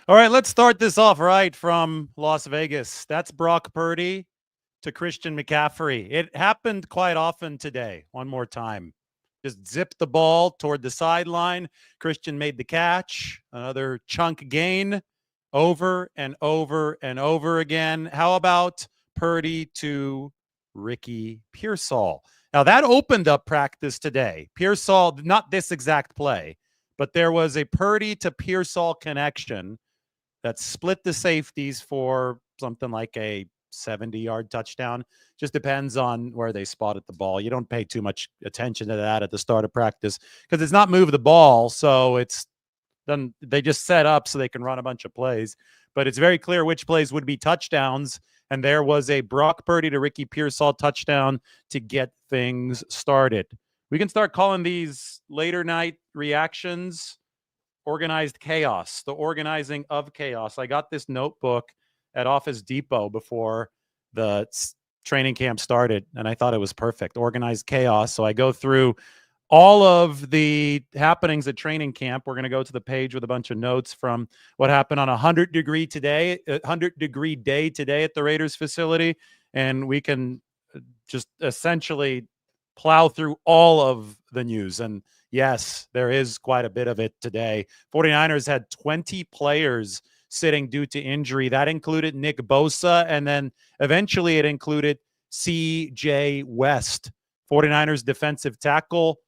All right, let's start this off right from Las Vegas. That's Brock Purdy to Christian McCaffrey. It happened quite often today. One more time. Just zipped the ball toward the sideline. Christian made the catch. Another chunk gain over and over and over again. How about Purdy to Ricky Pearsall? Now, that opened up practice today. Pearsall, not this exact play, but there was a Purdy to Pearsall connection that split the safeties for something like a 70-yard touchdown. Just depends on where they spotted the ball. You don't pay too much attention to that at the start of practice because it's not move the ball, so it's done. They just set up so they can run a bunch of plays. But it's very clear which plays would be touchdowns, and there was a Brock Purdy to Ricky Pearsall touchdown to get things started. We can start calling these later night reactions organized chaos, the organizing of chaos. I got this notebook at Office Depot before the training camp started, and I thought it was perfect. Organized chaos. So I go through all of the happenings at training camp. We're going to go to the page with a bunch of notes from what happened on 100-degree day today at the Raiders facility, and we can just essentially plow through all of the news. And yes, there is quite a bit of it today. 49ers had 20 players sitting due to injury. That included Nick Bosa, and then eventually it included C.J. West. 49ers defensive tackle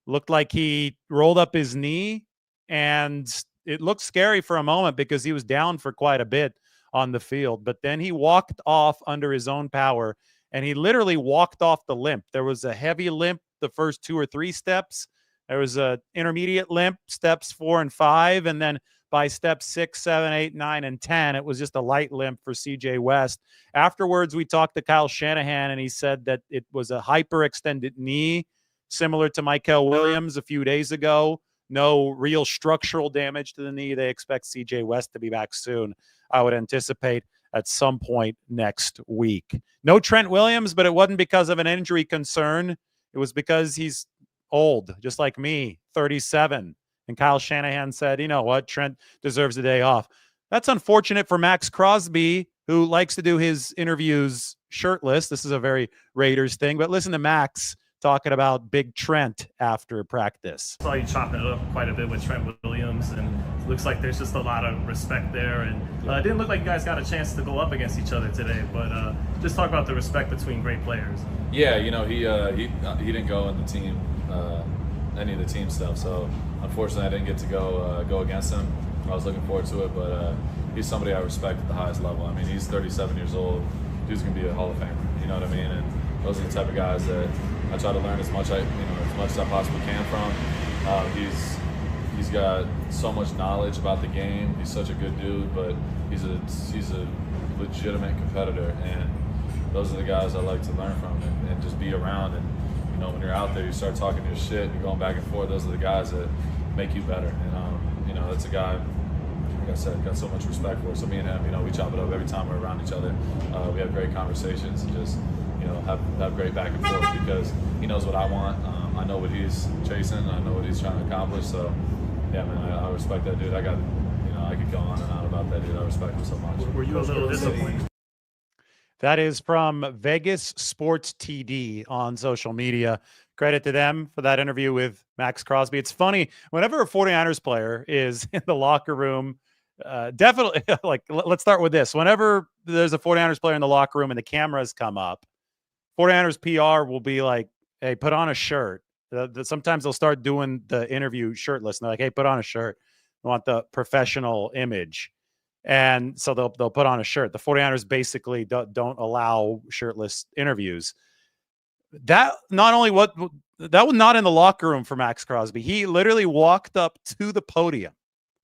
looked like he rolled up his knee, and it looked scary for a moment because he was down for quite a bit on the field. But then he walked off under his own power, and he literally walked off the limp. There was a heavy limp the first 2 or 3 steps. There was a intermediate limp, steps 4 and 5, and then by steps 6, 7, 8, 9, and 10, it was just a light limp for C.J. West. Afterwards, we talked to Kyle Shanahan, and he said that it was a hyperextended knee, similar to Michael Williams a few days ago. No real structural damage to the knee. They expect C.J. West to be back soon. I would anticipate at some point next week. No Trent Williams, but it wasn't because of an injury concern. It was because he's old, just like me, 37. And Kyle Shanahan said, you know what, Trent deserves a day off. That's unfortunate for Maxx Crosby, who likes to do his interviews shirtless. This is a very Raiders thing. But listen to Maxx talking about Big Trent after practice. I saw you chopping it up quite a bit with Trent Williams, and it looks like there's just a lot of respect there. And it didn't look like you guys got a chance to go up against each other today, but just talk about the respect between great players. Yeah, you know, he didn't go in the team, any of the team stuff, so unfortunately I didn't get to go against him. I was looking forward to it, but he's somebody I respect at the highest level. I mean, he's 37 years old. Dude's gonna be a Hall of Famer. You know what I mean? And those are the type of guys that I try to learn as much as I possibly can from. He's got so much knowledge about the game. He's such a good dude, but he's a legitimate competitor, and those are the guys I like to learn from and just be around. And you know, when you're out there, you start talking your shit and you're going back and forth. Those are the guys that make you better. And you know, that's a guy, like I said, got so much respect for. So me and him, you know, we chop it up every time we're around each other. We have great conversations and just, you know, have great back and forth because he knows what I want. I know what he's chasing. I know what he's trying to accomplish. So, yeah, man, I respect that dude. I could go on and on about that dude. I respect him so much. Were you a little disappointed? That is from Vegas Sports TD on social media. Credit to them for that interview with Maxx Crosby. It's funny, whenever a 49ers player is in the locker room, definitely, like, let's start with this. Whenever there's a 49ers player in the locker room and the cameras come up, 49ers PR will be like, hey, put on a shirt. Sometimes they'll start doing the interview shirtless. And they're like, hey, put on a shirt. We want the professional image. And so they'll put on a shirt. The 49ers basically don't allow shirtless interviews. That was not in the locker room for Maxx Crosby. He literally walked up to the podium.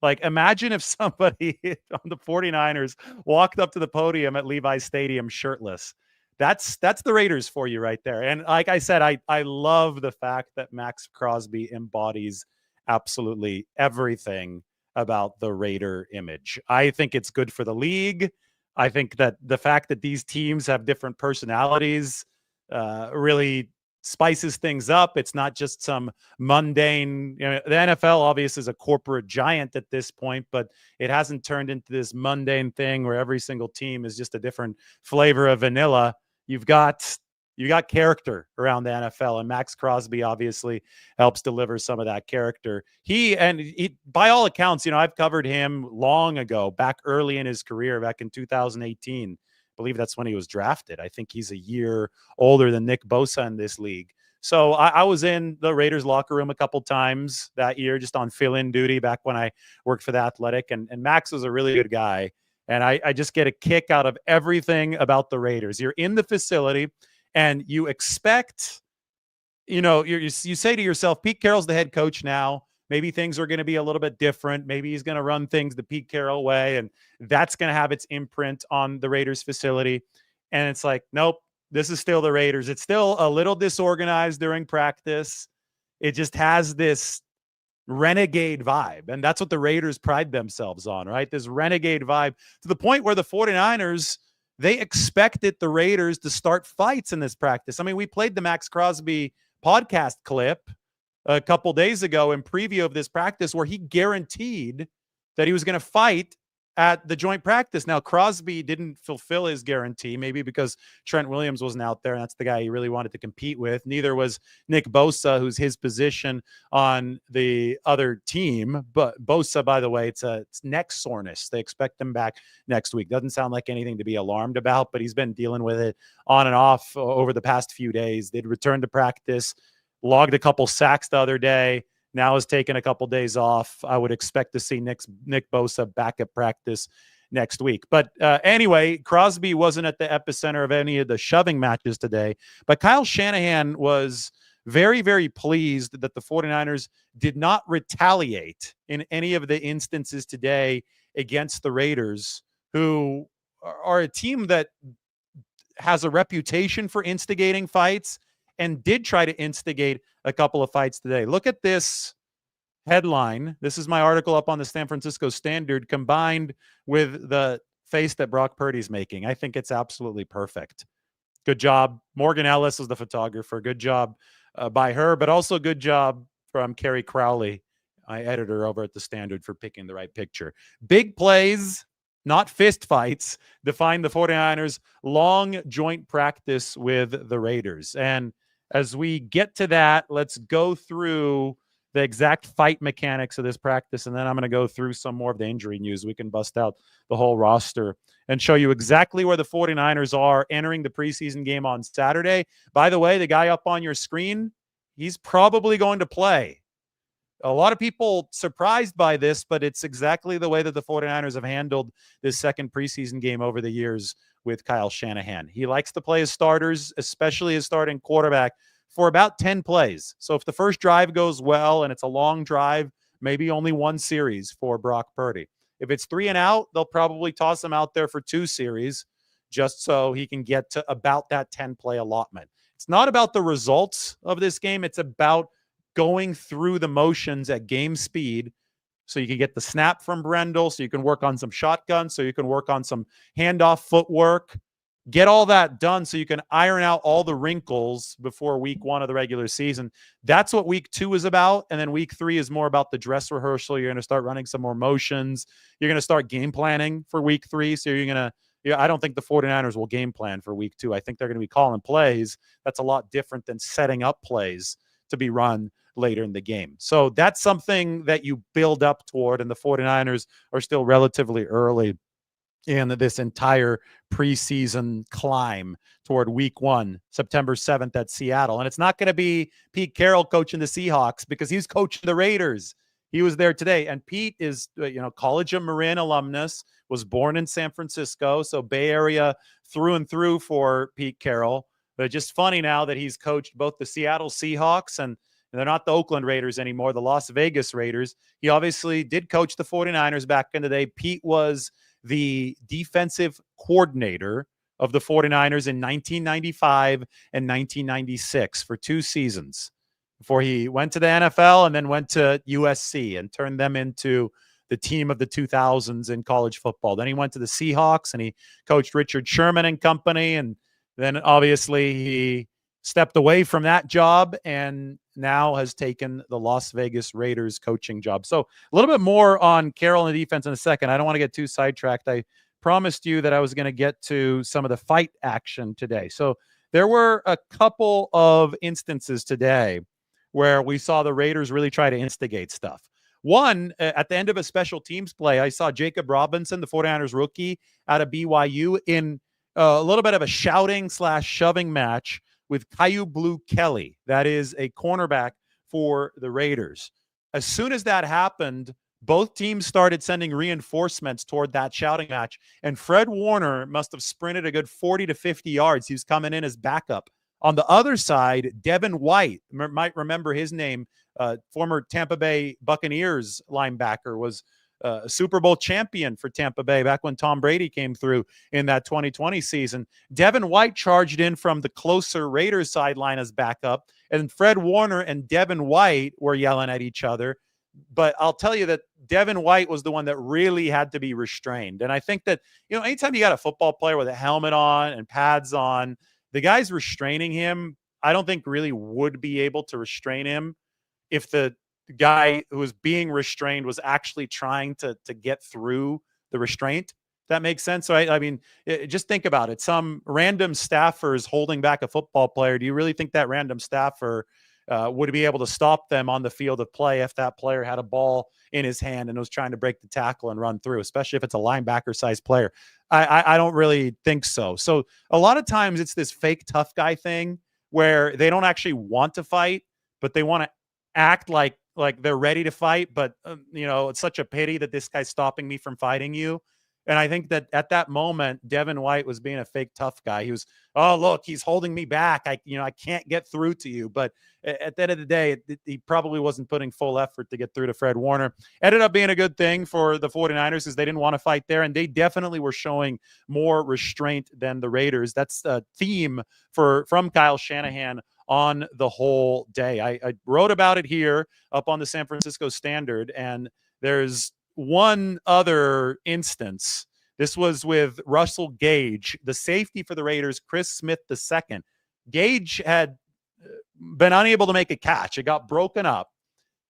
Like, imagine if somebody on the 49ers walked up to the podium at Levi's Stadium shirtless. That's the Raiders for you right there. And like I said, I love the fact that Maxx Crosby embodies absolutely everything about the Raider image. I think it's good for the league. I think that the fact that these teams have different personalities really spices things up. It's not just some mundane, the NFL obviously is a corporate giant at this point, but it hasn't turned into this mundane thing where every single team is just a different flavor of vanilla. You've got character around the NFL, and Maxx Crosby obviously helps deliver some of that character. He, by all accounts, I've covered him long ago, back early in his career, back in 2018. I believe that's when he was drafted. I think he's a year older than Nick Bosa in this league. So I was in the Raiders locker room a couple times that year, just on fill-in duty back when I worked for The Athletic. And Max was a really good guy. And I just get a kick out of everything about the Raiders. You're in the facility and you expect, you say to yourself, Pete Carroll's the head coach now. Maybe things are going to be a little bit different. Maybe he's going to run things the Pete Carroll way, and that's going to have its imprint on the Raiders facility. And it's like, nope, this is still the Raiders. It's still a little disorganized during practice. It just has this renegade vibe, and that's what the Raiders pride themselves on, right? This renegade vibe, to the point where the 49ers, they expected the Raiders to start fights in this practice. I mean, we played the Maxx Crosby podcast clip a couple days ago in preview of this practice where he guaranteed that he was going to fight at the joint practice. Now, Crosby didn't fulfill his guarantee, maybe because Trent Williams wasn't out there, and that's the guy he really wanted to compete with. Neither was Nick Bosa, who's his position on the other team. But Bosa, by the way, it's neck soreness. They expect him back next week. Doesn't sound like anything to be alarmed about, but he's been dealing with it on and off over the past few days. They'd returned to practice, logged a couple sacks the other day, now has taken a couple days off. I would expect to see Nick Bosa back at practice next week. But anyway, Crosby wasn't at the epicenter of any of the shoving matches today. But Kyle Shanahan was very, very pleased that the 49ers did not retaliate in any of the instances today against the Raiders, who are a team that has a reputation for instigating fights and did try to instigate a couple of fights today. Look at this headline. This is my article up on the San Francisco Standard, combined with the face that Brock Purdy's making. I think it's absolutely perfect. Good job. Morgan Ellis was the photographer. Good job by her, but also good job from Carrie Crowley, my editor over at the Standard, for picking the right picture. Big plays, not fist fights, define the 49ers' long joint practice with the Raiders. And as we get to that, let's go through the exact fight mechanics of this practice, and then I'm going to go through some more of the injury news. We can bust out the whole roster and show you exactly where the 49ers are entering the preseason game on Saturday. By the way, the guy up on your screen, he's probably going to play. A lot of people surprised by this, but it's exactly the way that the 49ers have handled this second preseason game over the years with Kyle Shanahan. He likes to play his starters, especially his starting quarterback, for about 10 plays. So if the first drive goes well and it's a long drive, maybe only one series for Brock Purdy. If it's 3 and out, they'll probably toss him out there for 2 series just so he can get to about that 10-play allotment. It's not about the results of this game. It's about going through the motions at game speed so you can get the snap from Brendel, so you can work on some shotgun, so you can work on some handoff footwork. Get all that done so you can iron out all the wrinkles before week 1 of the regular season. That's what week 2 is about. And then week 3 is more about the dress rehearsal. You're going to start running some more motions. You're going to start game planning for week 3. So you're going to, I don't think the 49ers will game plan for week 2. I think they're going to be calling plays. That's a lot different than setting up plays to be run later in the game. So that's something that you build up toward, and the 49ers are still relatively early in this entire preseason climb toward week 1, September 7th at Seattle. And it's not going to be Pete Carroll coaching the Seahawks, because he's coaching the Raiders. He was there today. And Pete is, College of Marin alumnus, was born in San Francisco. So Bay Area through and through for Pete Carroll. But it's just funny now that he's coached both the Seattle Seahawks and they're not the Oakland Raiders anymore, the Las Vegas Raiders. He obviously did coach the 49ers back in the day. Pete was the defensive coordinator of the 49ers in 1995 and 1996 for 2 seasons before he went to the NFL and then went to USC and turned them into the team of the 2000s in college football. Then he went to the Seahawks and he coached Richard Sherman and company. And then obviously he stepped away from that job and now has taken the Las Vegas Raiders coaching job. So a little bit more on Carroll and the defense in a second. I don't want to get too sidetracked. I promised you that I was going to get to some of the fight action today. So there were a couple of instances today where we saw the Raiders really try to instigate stuff. One, at the end of a special teams play, I saw Jacob Robinson, the 49ers rookie out of BYU, in a little bit of a shouting/shoving match with Caillou Blue Kelly. That is a cornerback for the Raiders. As soon as that happened, both teams started sending reinforcements toward that shouting match, and Fred Warner must have sprinted a good 40 to 50 yards. He was coming in as backup. On the other side, Devin White, might remember his name, former Tampa Bay Buccaneers linebacker, was a Super Bowl champion for Tampa Bay back when Tom Brady came through in that 2020 season. Devin White charged in from the closer Raiders sideline as backup, and Fred Warner and Devin White were yelling at each other. But I'll tell you that Devin White was the one that really had to be restrained. And I think that, anytime you got a football player with a helmet on and pads on, the guys restraining him, I don't think really would be able to restrain him if the guy who was being restrained was actually trying to get through the restraint. That makes sense. So I mean, just think about it. Some random staffer is holding back a football player. Do you really think that random staffer would be able to stop them on the field of play if that player had a ball in his hand and was trying to break the tackle and run through, especially if it's a linebacker-sized player? I don't really think so. So a lot of times it's this fake tough guy thing where they don't actually want to fight, but they want to act like they're ready to fight. But, it's such a pity that this guy's stopping me from fighting you. And I think that at that moment, Devin White was being a fake tough guy. He was, oh, look, he's holding me back. I can't get through to you. But at the end of the day, he probably wasn't putting full effort to get through to Fred Warner. Ended up being a good thing for the 49ers because they didn't want to fight there. And they definitely were showing more restraint than the Raiders. That's a theme from Kyle Shanahan on the whole day. I wrote about it here up on the San Francisco Standard, and there's one other instance. This was with Russell Gage, the safety for the Raiders, Chris Smith II. Gage had been unable to make a catch. It got broken up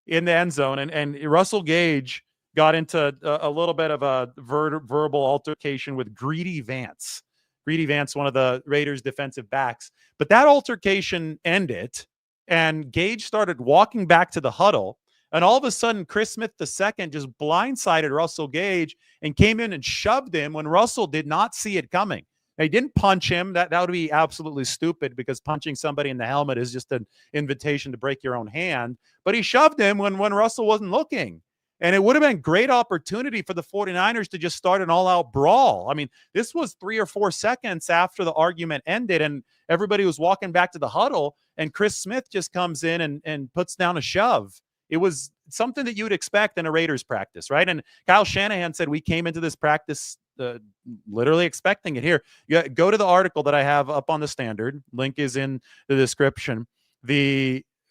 in the end zone, and Russell Gage got into a little bit of a verbal altercation with Greedy Vance. Greedy Vance, one of the Raiders' defensive backs. But that altercation ended, and Gage started walking back to the huddle. And all of a sudden, Chris Smith II just blindsided Russell Gage and came in and shoved him when Russell did not see it coming. They didn't punch him. That would be absolutely stupid because punching somebody in the helmet is just an invitation to break your own hand. But he shoved him when Russell wasn't looking. And it would have been a great opportunity for the 49ers to just start an all-out brawl. I mean, this was 3 or 4 seconds after the argument ended, and everybody was walking back to the huddle, and Chris Smith just comes in and puts down a shove. It was something that you would expect in a Raiders practice, right? And Kyle Shanahan said we came into this practice literally expecting it. Here, go to the article that I have up on the Standard. Link is in the description.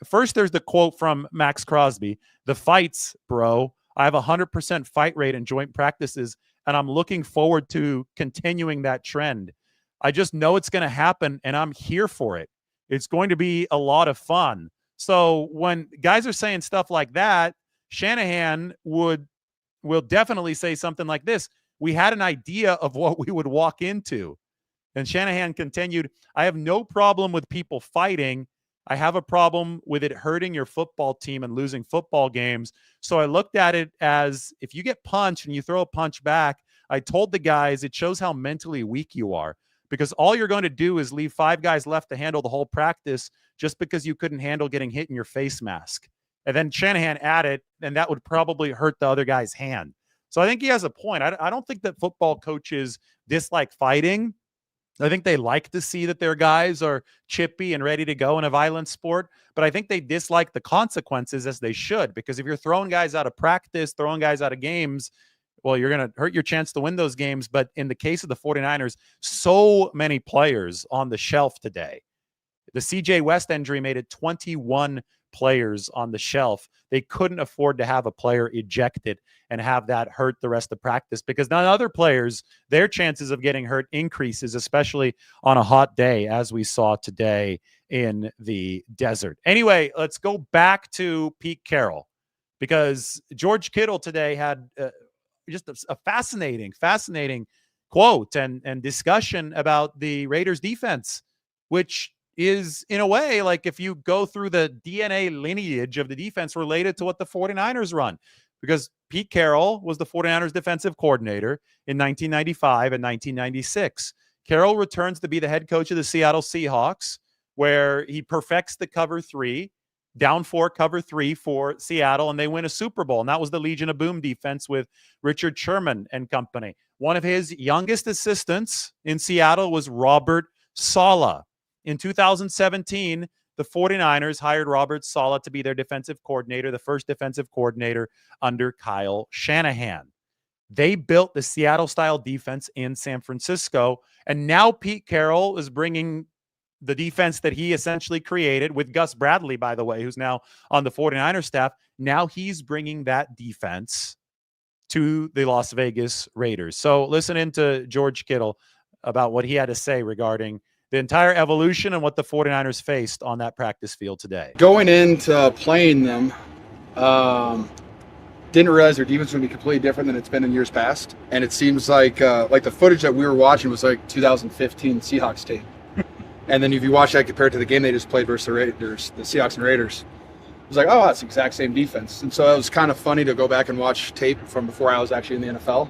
First, there's the quote from Maxx Crosby. The fights, bro. I have 100% fight rate in joint practices, and I'm looking forward to continuing that trend. I just know it's going to happen, and I'm here for it. It's going to be a lot of fun. So when guys are saying stuff like that, Shanahan will definitely say something like this. We had an idea of what we would walk into. And Shanahan continued, I have no problem with people fighting. I have a problem with it hurting your football team and losing football games. So I looked at it as if you get punched and you throw a punch back, I told the guys it shows how mentally weak you are. Because all you're going to do is leave 5 guys left to handle the whole practice just because you couldn't handle getting hit in your face mask. And then Shanahan added, and that would probably hurt the other guy's hand. So I think he has a point. I don't think that football coaches dislike fighting. I think they like to see that their guys are chippy and ready to go in a violent sport. But I think they dislike the consequences, as they should. Because if you're throwing guys out of practice, throwing guys out of games, well, you're going to hurt your chance to win those games. But in the case of the 49ers, so many players on the shelf today. The CJ West injury made it 21 players on the shelf. They couldn't afford to have a player ejected and have that hurt the rest of practice, because none other players, their chances of getting hurt increases, especially on a hot day, as we saw today in the desert. Anyway, let's go back to Pete Carroll, because George Kittle today had just a fascinating quote and discussion about the Raiders defense, which is, in a way, like if you go through the DNA lineage of the defense, related to what the 49ers run, because Pete Carroll was the 49ers defensive coordinator in 1995 and 1996. Carroll returns to be the head coach of the Seattle Seahawks, where he perfects the cover 3, down 4 cover 3 for Seattle, and they win a Super Bowl. And that was the Legion of Boom defense with Richard Sherman and company. One of his youngest assistants in Seattle was Robert Saleh. In 2017, the 49ers hired Robert Saleh to be their defensive coordinator, the first defensive coordinator under Kyle Shanahan. They built the Seattle-style defense in San Francisco, and now Pete Carroll is bringing the defense that he essentially created with Gus Bradley, by the way, who's now on the 49ers staff. Now he's bringing that defense to the Las Vegas Raiders. So listen into George Kittle about what he had to say regarding the entire evolution and what the 49ers faced on that practice field today. Going into playing them, didn't realize their defense was going to be completely different than it's been in years past. And it seems like the footage that we were watching was like 2015 Seahawks tape. And then if you watch that compared to the game they just played versus the Raiders, the Seahawks and Raiders, it was like, oh, that's the exact same defense. And so it was kind of funny to go back and watch tape from before I was actually in the NFL.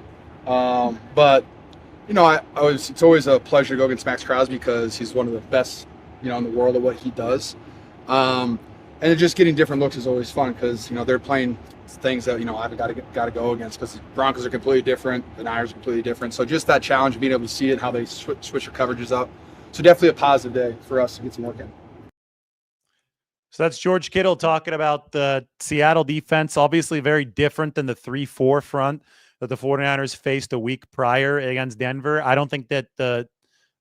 But you know, it's always a pleasure to go against Maxx Crosby, because he's one of the best, in the world at what he does. And just getting different looks is always fun, because, they're playing things that, I've got to go against, because the Broncos are completely different, the Niners are completely different. So just that challenge of being able to see it, how they switch their coverages up. So definitely a positive day for us to get some work in. So that's George Kittle talking about the Seattle defense, obviously very different than the 3-4 front that the 49ers faced a week prior against Denver. I don't think that the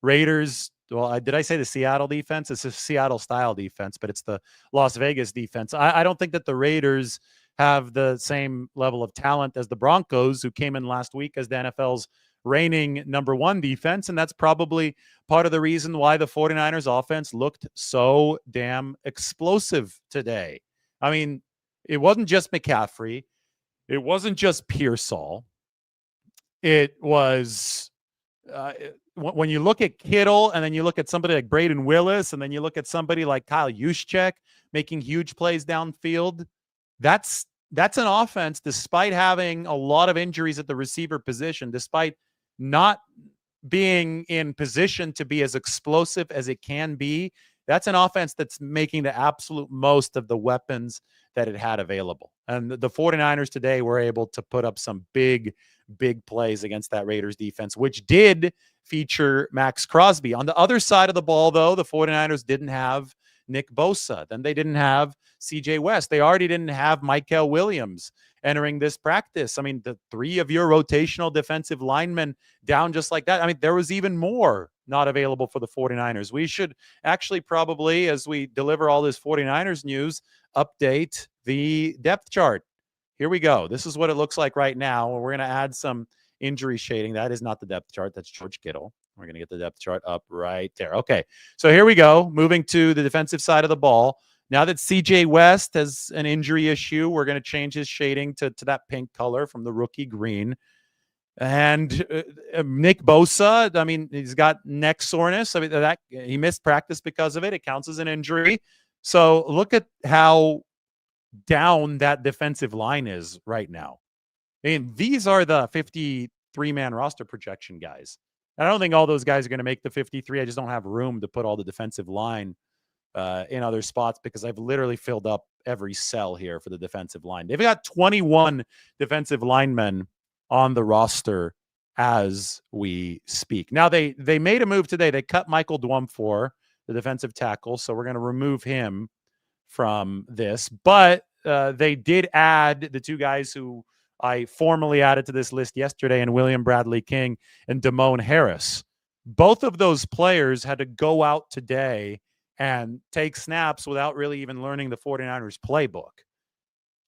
Raiders, did I say the Seattle defense? It's a Seattle-style defense, but it's the Las Vegas defense. I don't think that the Raiders have the same level of talent as the Broncos, who came in last week as the NFL's reigning number 1 defense, and that's probably part of the reason why the 49ers offense looked so damn explosive today. I mean, it wasn't just McCaffrey. It wasn't just Pearsall. It was when you look at Kittle, and then you look at somebody like Braden Willis, and then you look at somebody like Kyle Juszczyk making huge plays downfield. That's an offense, despite having a lot of injuries at the receiver position, despite not being in position to be as explosive as it can be. That's an offense that's making the absolute most of the weapons that it had available. And the 49ers today were able to put up some big plays against that Raiders defense, which did feature Maxx Crosby. On the other side of the ball, though, the 49ers didn't have Nick Bosa. Then they didn't have CJ West. They already didn't have Michael Williams entering this practice. I mean, the 3 of your rotational defensive linemen down just like that. I mean, there was even more not available for the 49ers. We should actually probably, as we deliver all this 49ers news, update the depth chart. Here we go. This is what it looks like right now. We're going to add some injury shading. That is not the depth chart. That's George Kittle. We're going to get the depth chart up right there. Okay, so here we go. Moving to the defensive side of the ball. Now that CJ West has an injury issue, we're going to change his shading to that pink color from the rookie green. And Nick Bosa, I mean, he's got neck soreness. I mean, that he missed practice because of it. It counts as an injury. So look at how down that defensive line is right now. I mean, these are the 53-man roster projection guys. I don't think all those guys are going to make the 53. I just don't have room to put all the defensive line in other spots, because I've literally filled up every cell here for the defensive line. They've got 21 defensive linemen on the roster as we speak. Now, they made a move today. They cut Michael Dwumfor, the defensive tackle, so we're going to remove him from this. But they did add the 2 guys who I formally added to this list yesterday, and William Bradley King and Damone Harris. Both of those players had to go out today and take snaps without really even learning the 49ers playbook.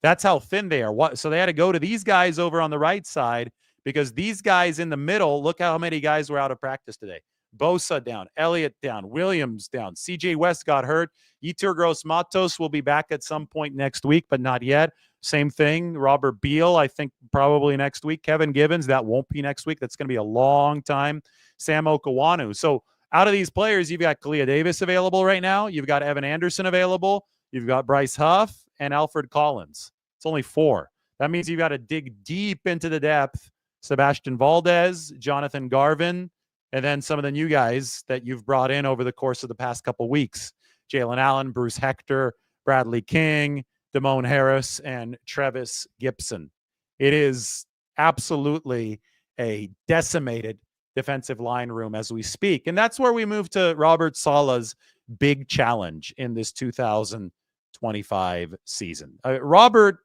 That's how thin they are. So they had to go to these guys over on the right side, because these guys in the middle, look how many guys were out of practice today. Bosa down, Elliott down, Williams down, CJ West got hurt. Yetur Gross-Matos will be back at some point next week, but not yet. Same thing. Robert Beal, I think probably next week. Kevin Gibbons, that won't be next week. That's going to be a long time. Sam Okawanu. So out of these players, you've got Kalia Davis available right now. You've got Evan Anderson available. You've got Bryce Huff and Alfred Collins. It's only 4. That means you've got to dig deep into the depth. Sebastian Valdez, Jonathan Garvin, and then some of the new guys that you've brought in over the course of the past couple weeks. Jalen Allen, Bruce Hector, Bradley King, Damone Harris, and Trevis Gibson. It is absolutely a decimated defensive line room as we speak. And that's where we move to Robert Saleh's big challenge in this 2025 season. Robert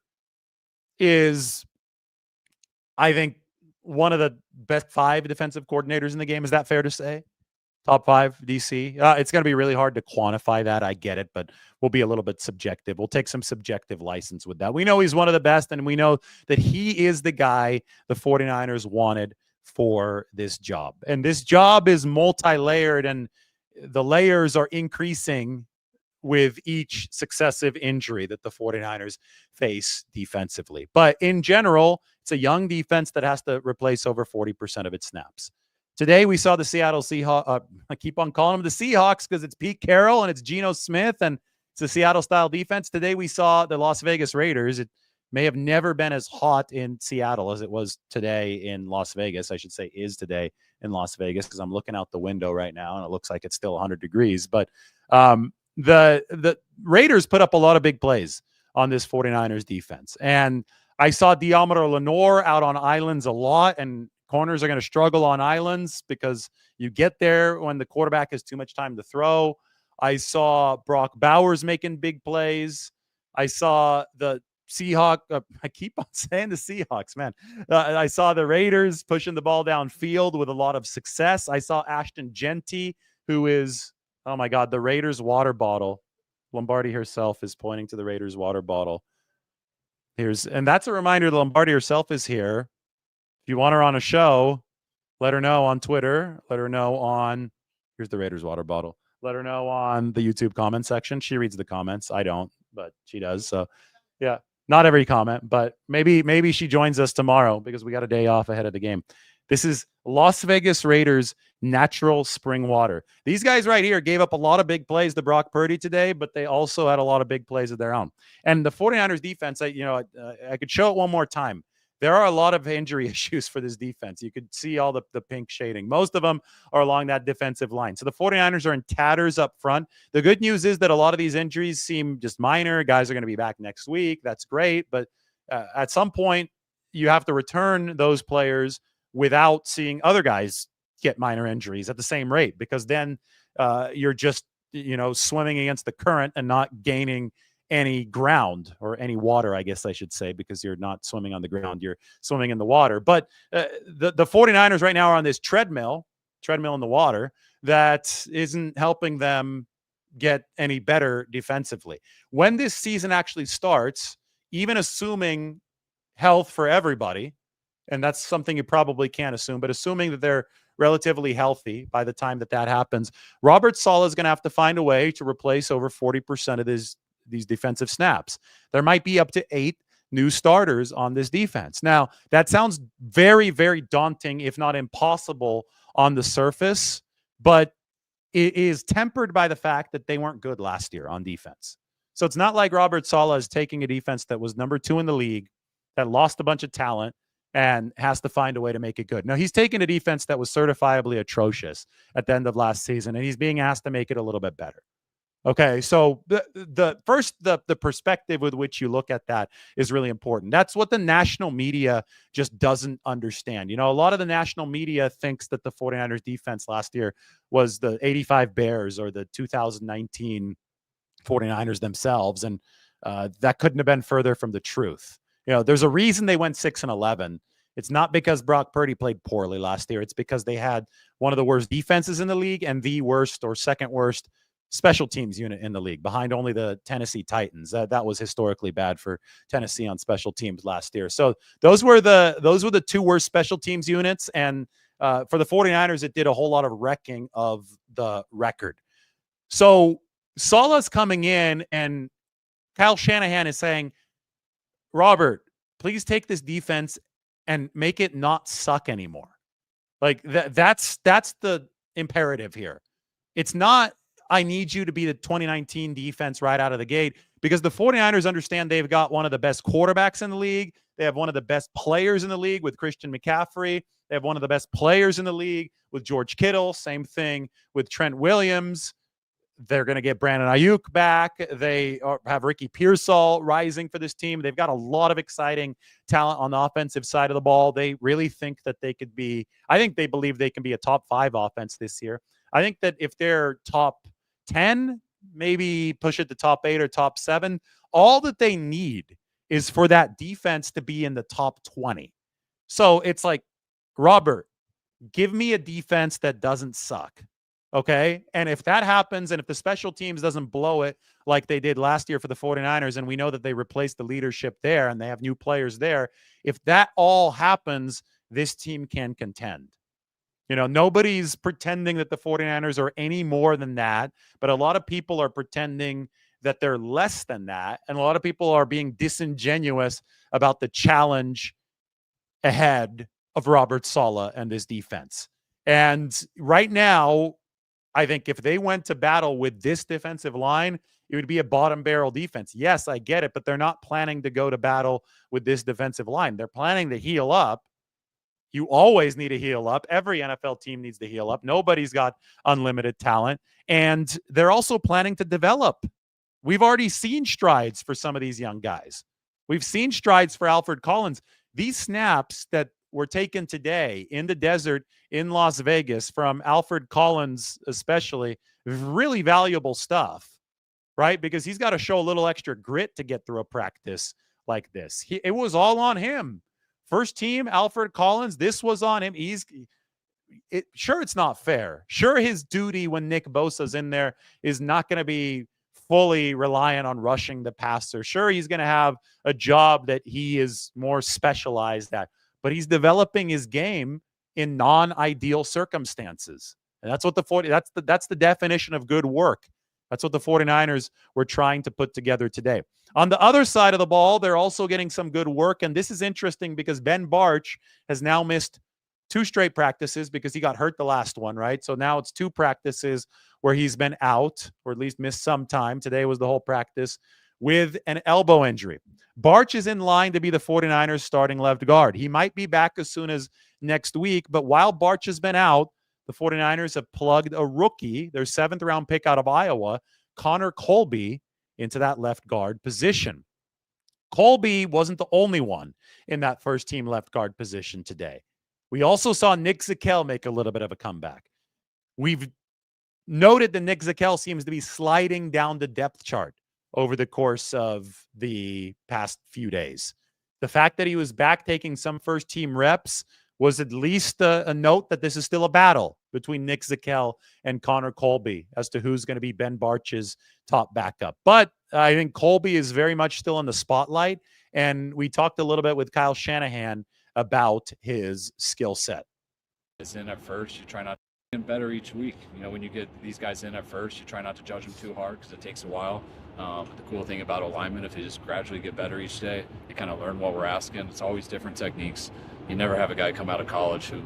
is, I think, one of the best 5 defensive coordinators in the game. Is that fair to say? Top 5 DC. It's going to be really hard to quantify that. I get it, but we'll be a little bit subjective. We'll take some subjective license with that. We know he's one of the best, and we know that he is the guy the 49ers wanted for this job. And this job is multi-layered, and the layers are increasing with each successive injury that the 49ers face defensively. But in general, it's a young defense that has to replace over 40% of its snaps. Today, we saw the Seattle Seahawks. I keep on calling them the Seahawks because it's Pete Carroll and it's Geno Smith and it's a Seattle-style defense. Today, we saw the Las Vegas Raiders. It may have never been as hot in Seattle as it was today in Las Vegas. I should say is today in Las Vegas because I'm looking out the window right now and it looks like it's still 100 degrees. But the Raiders put up a lot of big plays on this 49ers defense. And I saw Deommodore Lenoir out on islands a lot, and corners are going to struggle on islands because you get there when the quarterback has too much time to throw. I saw Brock Bowers making big plays. I saw the Seahawks. I keep on saying the Seahawks, man. I saw the Raiders pushing the ball downfield with a lot of success. I saw Ashton Genty, who is, oh my God, the Raiders water bottle. Lombardi herself is pointing to the Raiders water bottle. And that's a reminder that Lombardi herself is here. If you want her on a show, let her know on Twitter. Let her know on, here's the Raiders water bottle. Let her know on the YouTube comment section. She reads the comments. I don't, but she does. So yeah, not every comment, but maybe she joins us tomorrow because we got a day off ahead of the game. This is Las Vegas Raiders natural spring water. These guys right here gave up a lot of big plays to Brock Purdy today, but they also had a lot of big plays of their own. And the 49ers defense, I could show it one more time. There are a lot of injury issues for this defense. You could see all the pink shading. Most of them are along that defensive line. So the 49ers are in tatters up front. The good news is that a lot of these injuries seem just minor. Guys are going to be back next week. That's great. But at some point, you have to return those players without seeing other guys get minor injuries at the same rate, because then you're just, swimming against the current and not gaining any ground or any water, I guess I should say, because you're not swimming on the ground, you're swimming in the water. But the 49ers right now are on this treadmill in the water that isn't helping them get any better defensively. When this season actually starts, even assuming health for everybody, and that's something you probably can't assume, but assuming that they're relatively healthy by the time that happens, Robert Saleh is going to have to find a way to replace over 40% of these defensive snaps. There might be up to 8 new starters on this defense. Now, that sounds very, very daunting, if not impossible on the surface, but it is tempered by the fact that they weren't good last year on defense. So it's not like Robert Saleh is taking a defense that was number 2 in the league, that lost a bunch of talent, and has to find a way to make it good. Now, he's taken a defense that was certifiably atrocious at the end of last season, and he's being asked to make it a little bit better. Okay, so the perspective with which you look at that is really important. That's what the national media just doesn't understand. A lot of the national media thinks that the 49ers defense last year was the 85 Bears or the 2019 49ers themselves, and that couldn't have been further from the truth. There's a reason they went 6-11. It's not because Brock Purdy played poorly last year. It's because they had one of the worst defenses in the league and the worst or second worst special teams unit in the league, behind only the Tennessee Titans. That was historically bad for Tennessee on special teams last year. So those were the 2 worst special teams units, and For the 49ers, it did a whole lot of wrecking of the record. So Saleh's coming in, and Kyle Shanahan is saying, Robert, please take this defense and make it not suck anymore. Like that's the imperative here. It's not, I need you to be the 2019 defense right out of the gate, because the 49ers understand they've got one of the best quarterbacks in the league. They have one of the best players in the league with Christian McCaffrey. They have one of the best players in the league with George Kittle. Same thing with Trent Williams. They're going to get Brandon Ayuk back. They have Ricky Pearsall rising for this team. They've got a lot of exciting talent on the offensive side of the ball. They really think that they could be, I think they believe they can be a top 5 offense this year. I think that if they're top 10, maybe push it to top 8 or top 7, all that they need is for that defense to be in the top 20. So it's like, Robert, give me a defense that doesn't suck. Okay. And if that happens, and if the special teams doesn't blow it like they did last year for the 49ers, and we know that they replaced the leadership there and they have new players there, if that all happens, this team can contend. You know, nobody's pretending that the 49ers are any more than that, but a lot of people are pretending that they're less than that. And a lot of people are being disingenuous about the challenge ahead of Robert Saleh and his defense. And right now, I think if they went to battle with this defensive line, it would be a bottom barrel defense. Yes, I get it, but they're not planning to go to battle with this defensive line. They're planning to heal up. You always need to heal up. Every NFL team needs to heal up. Nobody's got unlimited talent. And they're also planning to develop. We've already seen strides for some of these young guys. We've seen strides for Alfred Collins. These snaps that were taken today in the desert in Las Vegas from Alfred Collins, especially, really valuable stuff, right? Because he's got to show a little extra grit to get through a practice like this. It was all on him. First team, Alfred Collins, this was on him. Sure, it's not fair. Sure, his duty when Nick Bosa's in there is not going to be fully reliant on rushing the passer. Sure, he's going to have a job that he is more specialized at, but he's developing his game in non-ideal circumstances. And that's what that's the definition of good work. That's what the 49ers were trying to put together today. On the other side of the ball, they're also getting some good work. And this is interesting because Ben Barch has now missed 2 straight practices because he got hurt the last one, right? So now it's 2 practices where he's been out, or at least missed some time. Today was the whole practice with an elbow injury. Barch is in line to be the 49ers starting left guard. He might be back as soon as next week, but while Barch has been out, the 49ers have plugged a rookie, their 7th round pick out of Iowa, Connor Colby, into that left guard position. Colby wasn't the only one in that first team left guard position today. We also saw Nick Zakelj make a little bit of a comeback. We've noted that Nick Zakelj seems to be sliding down the depth chart over the course of the past few days. The fact that he was back taking some first team reps was at least a note that this is still a battle between Nick Zakelj and Connor Colby as to who's going to be Ben Barch's top backup. But I think Colby is very much still in the spotlight. And we talked a little bit with Kyle Shanahan about his skill set. It's in at first. You try not to get better each week. You know, when you get these guys in at first, you try not to judge them too hard because it takes a while. But the cool thing about alignment, if you just gradually get better each day, you kind of learn what we're asking. It's always different techniques. You never have a guy come out of college who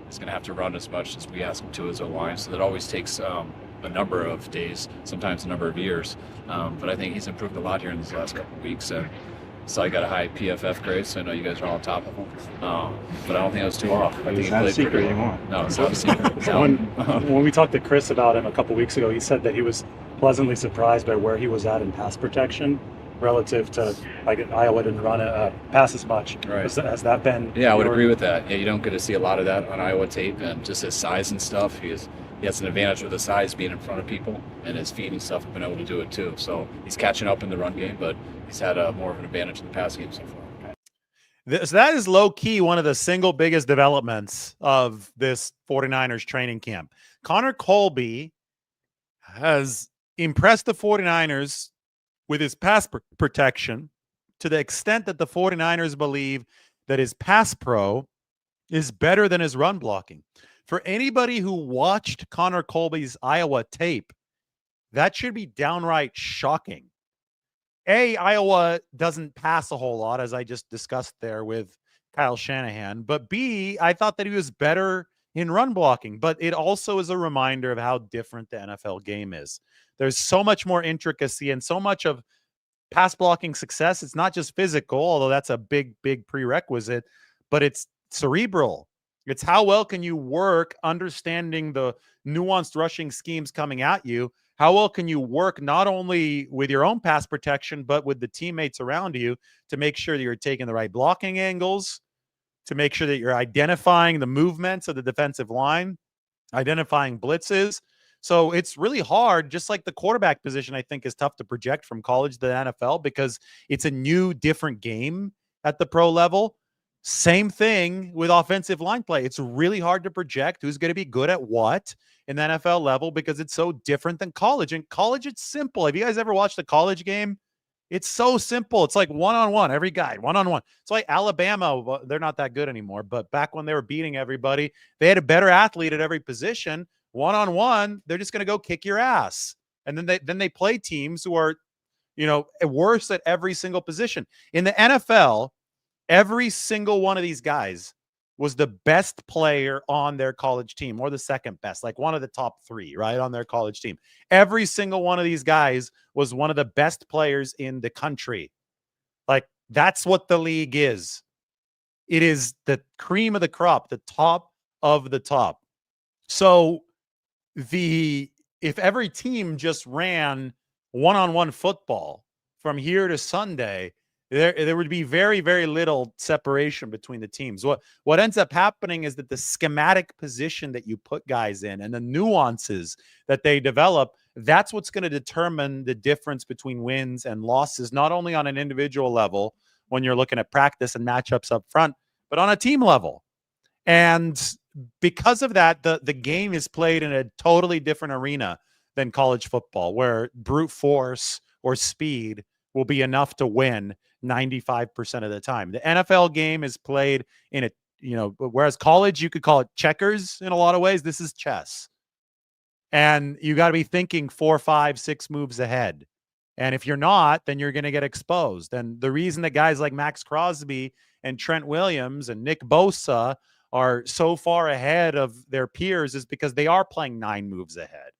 is going to have to run as much as we ask him to as a line. So that always takes a number of days, sometimes a number of years. But I think he's improved a lot here in these last couple of weeks. And so I got a high PFF grade, so I know you guys are all on top of him. But I don't think I was too off. I think It's not a secret anymore. No, it's not a secret. When we talked to Chris about him a couple weeks ago, he said that he was pleasantly surprised by where he was at in pass protection relative to, like, Iowa didn't run a pass as much. Right. Has that been? Yeah, I would agree with that. Yeah, you don't get to see a lot of that on Iowa tape, and just his size and stuff. He has an advantage with his size being in front of people, and his feet and stuff have been able to do it too. So he's catching up in the run game, but he's had more of an advantage in the pass game so far. So that is low-key one of the single biggest developments of this 49ers training camp. Connor Colby has impressed the 49ers with his pass protection to the extent that the 49ers believe that his pass pro is better than his run blocking. For anybody who watched Connor Colby's Iowa tape, that should be downright shocking. Iowa doesn't pass a whole lot, as I just discussed there with Kyle Shanahan. But B, I thought that he was better in run blocking. But it also is a reminder of how different the NFL game is. There's so much more intricacy and so much of pass blocking success. It's not just physical, although that's a big, big prerequisite, but it's cerebral. It's how well can you work understanding the nuanced rushing schemes coming at you. How well can you work not only with your own pass protection, but with the teammates around you to make sure that you're taking the right blocking angles, to make sure that you're identifying the movements of the defensive line, identifying blitzes. So it's really hard, just like the quarterback position, I think is tough to project from college to the NFL because it's a new, different game at the pro level. Same thing with offensive line play. It's really hard to project who's going to be good at what in the NFL level because it's so different than college. In college, it's simple. Have you guys ever watched a college game? It's so simple. It's like one-on-one, every guy, one-on-one. It's like Alabama. Well, they're not that good anymore, but back when they were beating everybody, they had a better athlete at every position. One-on-one, they're just going to go kick your ass. And then they play teams who are, worse at every single position. In the NFL, every single one of these guys was the best player on their college team or the second best, like one of the top 3, right, on their college team. Every single one of these guys was one of the best players in the country. Like, that's what the league is. It is the cream of the crop, the top of the top. So if every team just ran one-on-one football from here to Sunday, there would be very, very little separation between the teams. What ends up happening is that the schematic position that you put guys in and the nuances that they develop, that's what's going to determine the difference between wins and losses, not only on an individual level when you're looking at practice and matchups up front, but on a team level. And because of that, the game is played in a totally different arena than college football, where brute force or speed will be enough to win 95% of the time. The NFL game is played in whereas college, you could call it checkers in a lot of ways. This is chess. And you got to be thinking 4, 5, 6 moves ahead. And if you're not, then you're going to get exposed. And the reason that guys like Maxx Crosby and Trent Williams and Nick Bosa are so far ahead of their peers is because they are playing 9 moves ahead,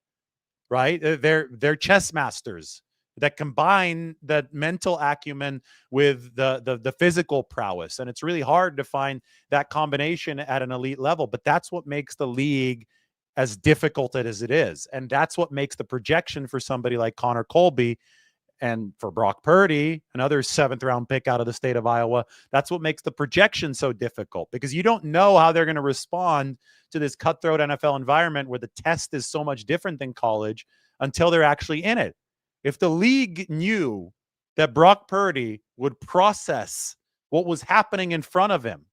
right? They're chess masters that combine that mental acumen with the physical prowess. And it's really hard to find that combination at an elite level, but that's what makes the league as difficult as it is. And that's what makes the projection for somebody like Connor Colby and for Brock Purdy, another 7th-round pick out of the state of Iowa. That's what makes the projection so difficult, because you don't know how they're going to respond to this cutthroat NFL environment where the test is so much different than college until they're actually in it. If the league knew that Brock Purdy would process what was happening in front of him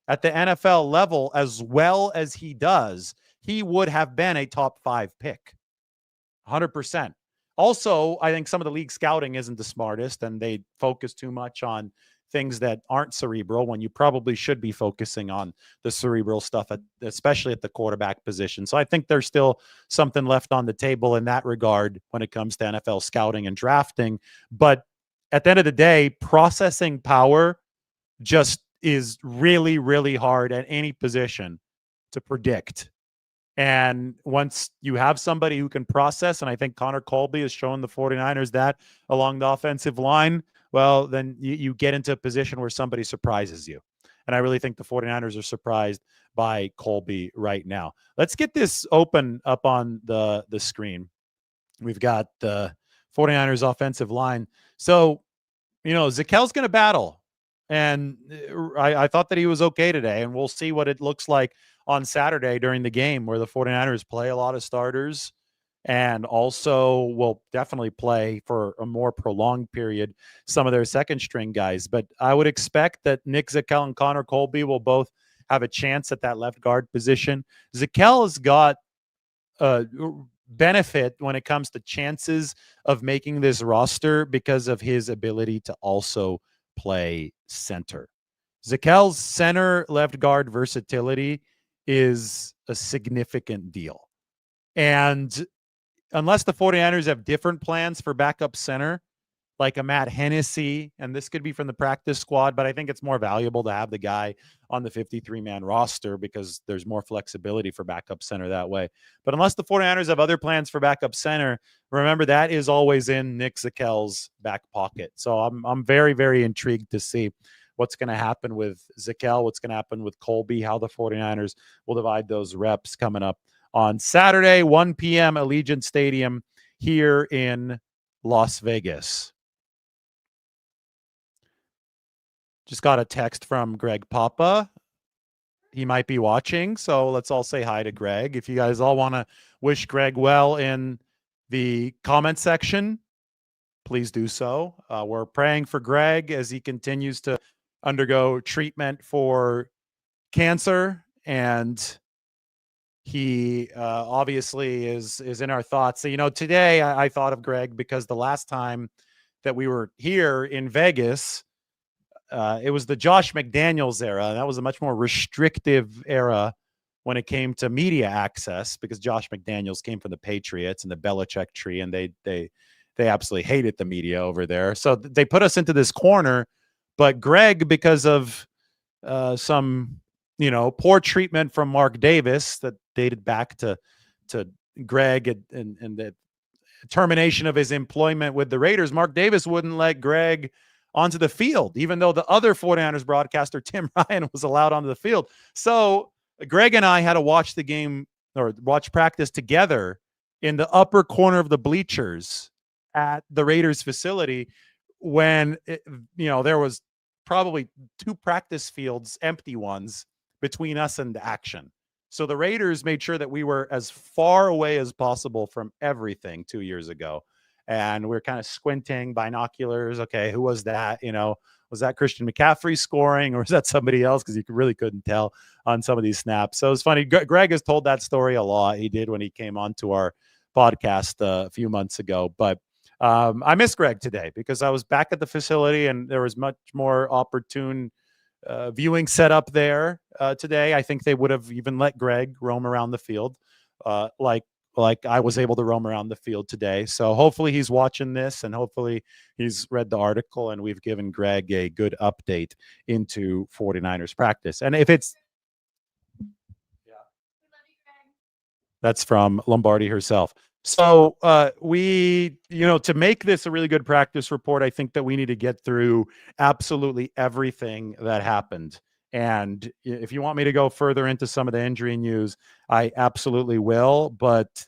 at the NFL level as well as he does, he would have been a top 5 pick. 100%. Also, I think some of the league scouting isn't the smartest, and they focus too much on things that aren't cerebral when you probably should be focusing on the cerebral stuff, especially at the quarterback position. So I think there's still something left on the table in that regard when it comes to NFL scouting and drafting. But at the end of the day, processing power just is really, really hard at any position to predict. And once you have somebody who can process, and I think Connor Colby has shown the 49ers that along the offensive line, well, then you get into a position where somebody surprises you. And I really think the 49ers are surprised by Colby right now. Let's get this open up on the screen. We've got the 49ers offensive line. So, Zakel's going to battle. And I thought that he was okay today, and we'll see what it looks like on Saturday during the game, where the 49ers play a lot of starters and also will definitely play for a more prolonged period some of their second string guys. But I would expect that Nick Zakel and Connor Colby will both have a chance at that left guard position. Zakel has got a benefit when it comes to chances of making this roster because of his ability to also play center. Zakel's center left guard versatility is a significant deal. And unless the 49ers have different plans for backup center, like a Matt Hennessy, and this could be from the practice squad, but I think it's more valuable to have the guy on the 53-man roster because there's more flexibility for backup center that way. But unless the 49ers have other plans for backup center, remember that is always in Nick Zakel's back pocket. So I'm very, very intrigued to see what's going to happen with Zakel, what's going to happen with Colby, how the 49ers will divide those reps coming up on Saturday, 1 p.m. Allegiant Stadium here in Las Vegas. Just got a text from Greg Papa. He might be watching, so let's all say hi to Greg. If you guys all want to wish Greg well in the comment section, please do so. We're praying for Greg as he continues to undergo treatment for cancer, and he obviously is in our thoughts. So, today I thought of Greg because the last time that we were here in Vegas, it was the Josh McDaniels era. That was a much more restrictive era when it came to media access because Josh McDaniels came from the Patriots and the Belichick tree, and they absolutely hated the media over there. So they put us into this corner. But Greg, because of some poor treatment from Mark Davis that dated back to Greg and the termination of his employment with the Raiders, Mark Davis wouldn't let Greg onto the field, even though the other 49ers broadcaster, Tim Ryan, was allowed onto the field. So Greg and I had to watch the game or watch practice together in the upper corner of the bleachers at the Raiders facility when, there was probably 2 practice fields, empty ones, between us and the action. So the Raiders made sure that we were as far away as possible from everything 2 years ago. And we're kind of squinting, binoculars. Okay, who was that? Was that Christian McCaffrey scoring or was that somebody else? Because you really couldn't tell on some of these snaps. So it's funny. Greg has told that story a lot. He did when he came on to our podcast a few months ago. But I miss Greg today because I was back at the facility and there was much more opportune viewing set up there today. I think they would have even let Greg roam around the field like I was able to roam around the field today. So hopefully he's watching this and hopefully he's read the article and we've given Greg a good update into 49ers practice. And if it's, that's from Lombardi herself. So we, to make this a really good practice report, I think that we need to get through absolutely everything that happened. And if you want me to go further into some of the injury news, I absolutely will. But